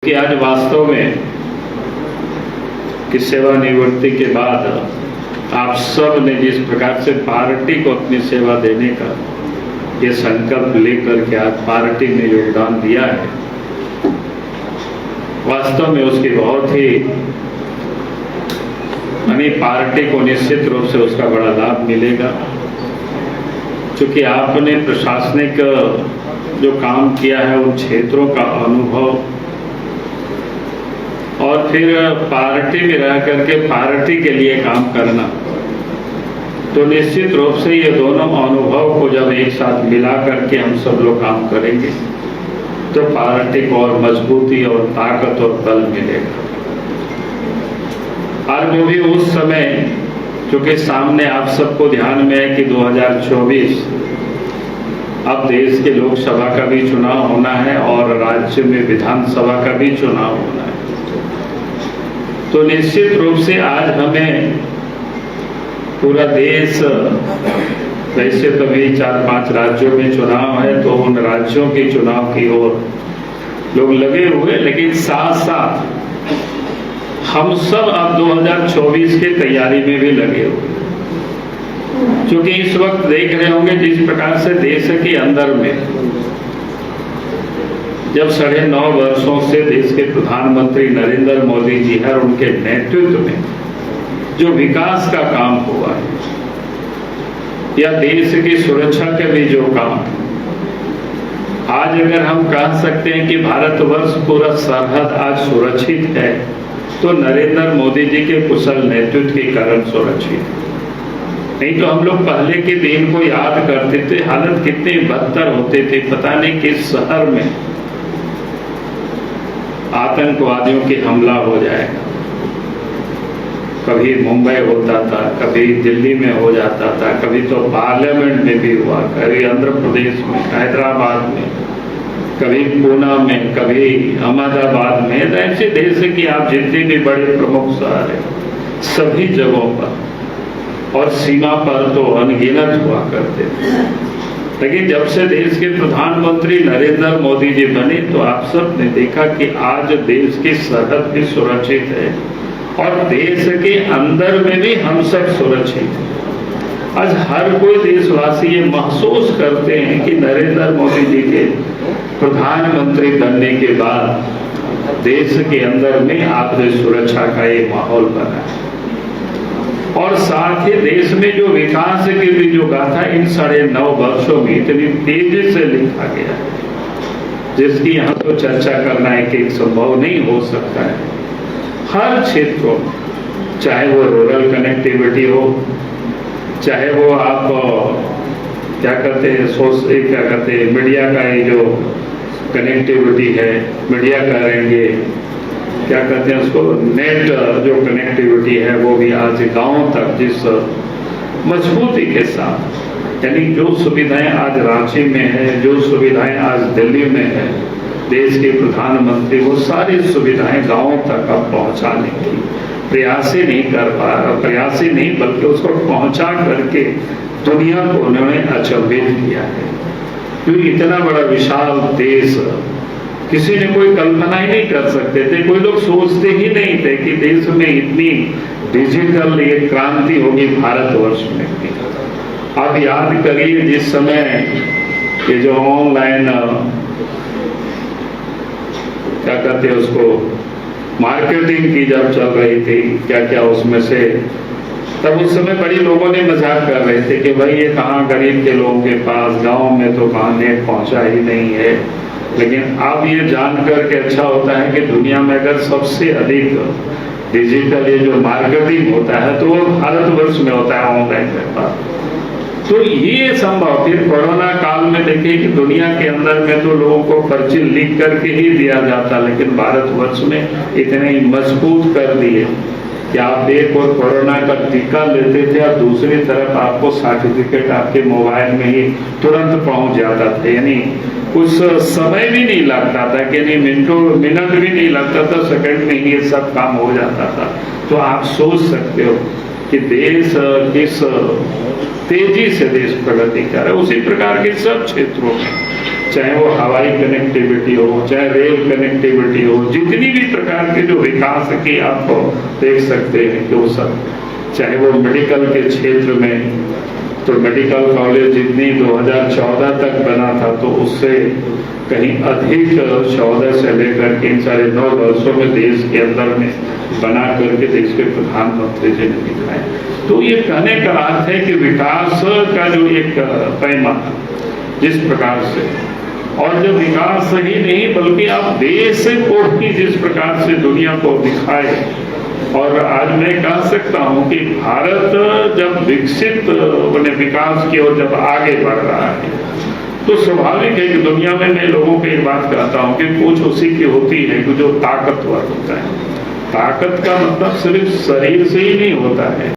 कि आज वास्तव में कि सेवानिवृत्ति के बाद आप सब ने जिस प्रकार से पार्टी को अपनी सेवा देने का ये संकल्प लेकर के आज पार्टी में योगदान दिया है, वास्तव में उसकी बहुत ही पार्टी को निश्चित रूप से उसका बड़ा लाभ मिलेगा। क्योंकि आपने प्रशासनिक जो काम किया है उन क्षेत्रों का अनुभव और फिर पार्टी में रह करके पार्टी के लिए काम करना, तो निश्चित रूप से ये दोनों अनुभव को जब एक साथ मिला करके हम सब लोग काम करेंगे तो पार्टी को और मजबूती और ताकत और बल मिलेगा। और वो भी उस समय, क्योंकि सामने आप सबको ध्यान में है कि 2024 अब देश के लोकसभा का भी चुनाव होना है और राज्य में विधानसभा का भी चुनाव होना है। तो निश्चित रूप से आज हमें पूरा देश, वैसे तो भी 4-5 राज्यों में चुनाव है तो उन राज्यों के चुनाव की ओर लोग लगे हुए, लेकिन साथ साथ हम सब अब 2024 की तैयारी में भी लगे हुए, क्योंकि इस वक्त देख रहे होंगे जिस प्रकार से देश के अंदर में जब 9.5 वर्षों से देश के प्रधानमंत्री नरेंद्र मोदी जी है और उनके नेतृत्व में जो विकास का काम हुआ है या देश की सुरक्षा के भी जो काम, आज अगर हम कह सकते हैं कि भारतवर्ष पूरा सरहद आज सुरक्षित है तो नरेंद्र मोदी जी के कुशल नेतृत्व के कारण सुरक्षित है। नहीं तो हम लोग पहले के दिन को याद करते थे, हालत कितने बदतर होते थे, पता नहीं किस शहर में आतंकवादियों की हमला हो जाएगा। कभी मुंबई होता था, कभी दिल्ली में हो जाता था, कभी तो पार्लियामेंट में भी हुआ, कभी आंध्र प्रदेश में, हैदराबाद में, कभी पूना में, कभी अहमदाबाद में। ऐसे देश की आप जितने भी बड़े प्रमुख शहर हैं सभी जगहों पर और सीमा पर तो अनगिनत हुआ करते थे। लेकिन जब से देश के प्रधानमंत्री नरेंद्र मोदी जी बने तो आप सब ने देखा कि आज देश की सरहद भी सुरक्षित है और देश के अंदर में भी हम सब सुरक्षित हैं। आज हर कोई देशवासी ये महसूस करते हैं कि नरेंद्र मोदी जी के प्रधानमंत्री बनने के बाद देश के अंदर में आपने सुरक्षा का ये माहौल बना है और साथ ही देश में जो विकास की भी जो गाथा इन 9.5 वर्षों में इतनी तेजी से लिखा गया है जिसकी यहाँ तो चर्चा करना एक संभव नहीं हो सकता है। हर क्षेत्रों में, चाहे वो रूरल कनेक्टिविटी हो, चाहे वो आप क्या कहते हैं मीडिया का ये जो कनेक्टिविटी है, मीडिया करेंगे क्या कहते हैं उसको, नेट जो कनेक्टिविटी है वो भी आज गांव तक जिस मजबूती के साथ, यानी जो सुविधाएं आज रांची में है, जो सुविधाएं आज दिल्ली में है, देश के प्रधानमंत्री वो सारी सुविधाएं गांवों तक अब पहुंचाने की प्रयास ही नहीं बल्कि उसको पहुंचा करके दुनिया को उन्होंने अचंभित किया है। क्योंकि इतना बड़ा विशाल देश किसी ने कोई कल्पना ही नहीं कर सकते थे, कोई लोग सोचते ही नहीं थे कि देश में इतनी डिजिटल ये क्रांति होगी भारतवर्ष में। आप याद करिए जिस समय ये जो ऑनलाइन क्या कहते हैं उसको मार्केटिंग की जब चल रही थी, क्या क्या उसमें से, तब उस समय बड़ी लोगों ने मजाक कर रहे थे कि भाई ये कहाँ गरीब के लोगों के पास, गांव में तो कहाँ नेट पहुंचा ही नहीं है। लेकिन अब ये जानकर के अच्छा होता है कि दुनिया में अगर सबसे अधिक डिजिटल ये जो मार्केटिंग होता है तो वो भारतवर्ष में होता है, ऑनलाइन व्यापार। तो ये संभव, फिर कोरोना काल में देखिए कि दुनिया के अंदर में तो लोगों को पर्ची लिख करके ही दिया जाता, लेकिन भारतवर्ष में इतने मजबूत कर दिए कि आप एक और कोरोना का टीका लेते थे और दूसरी तरफ आपको सर्टिफिकेट आपके मोबाइल में ही तुरंत पहुंच जाता था, यानी कुछ समय भी नहीं लगता था, कि नहीं मिनट भी नहीं लगता था, सेकंड में ही ये सब काम हो जाता था। तो आप सोच सकते हो कि देश किस तेजी से देश प्रगति कर रहा है, उसी प्रकार के सब क्षेत्रों में, चाहे वो हवाई कनेक्टिविटी हो, चाहे रेल कनेक्टिविटी हो, जितनी भी प्रकार के जो विकास की आप देख सकते हैं कि वो सब, चाहे वो मेडिकल के क्षेत्र में, तो मेडिकल कॉलेज जितनी 2014 तक बना था तो उससे कहीं अधिक 14 से लेकर के इन साढ़े 9 वर्षों में देश के अंदर में बना करके देश के प्रधानमंत्री जी ने दिखाया। तो ये कहने का अर्थ है कि विकास का जो एक पैमाना जिस प्रकार से, और जब विकास ही नहीं बल्कि आप देश को भी जिस प्रकार से दुनिया को दिखाए, और आज मैं कह सकता हूं कि भारत जब विकसित विकास की ओर जब आगे बढ़ रहा है तो स्वाभाविक है कि दुनिया में मैं लोगों को एक बात कहता हूं कि कुछ उसी की होती है कि जो ताकतवर होता है। ताकत का मतलब सिर्फ शरीर से ही नहीं होता है।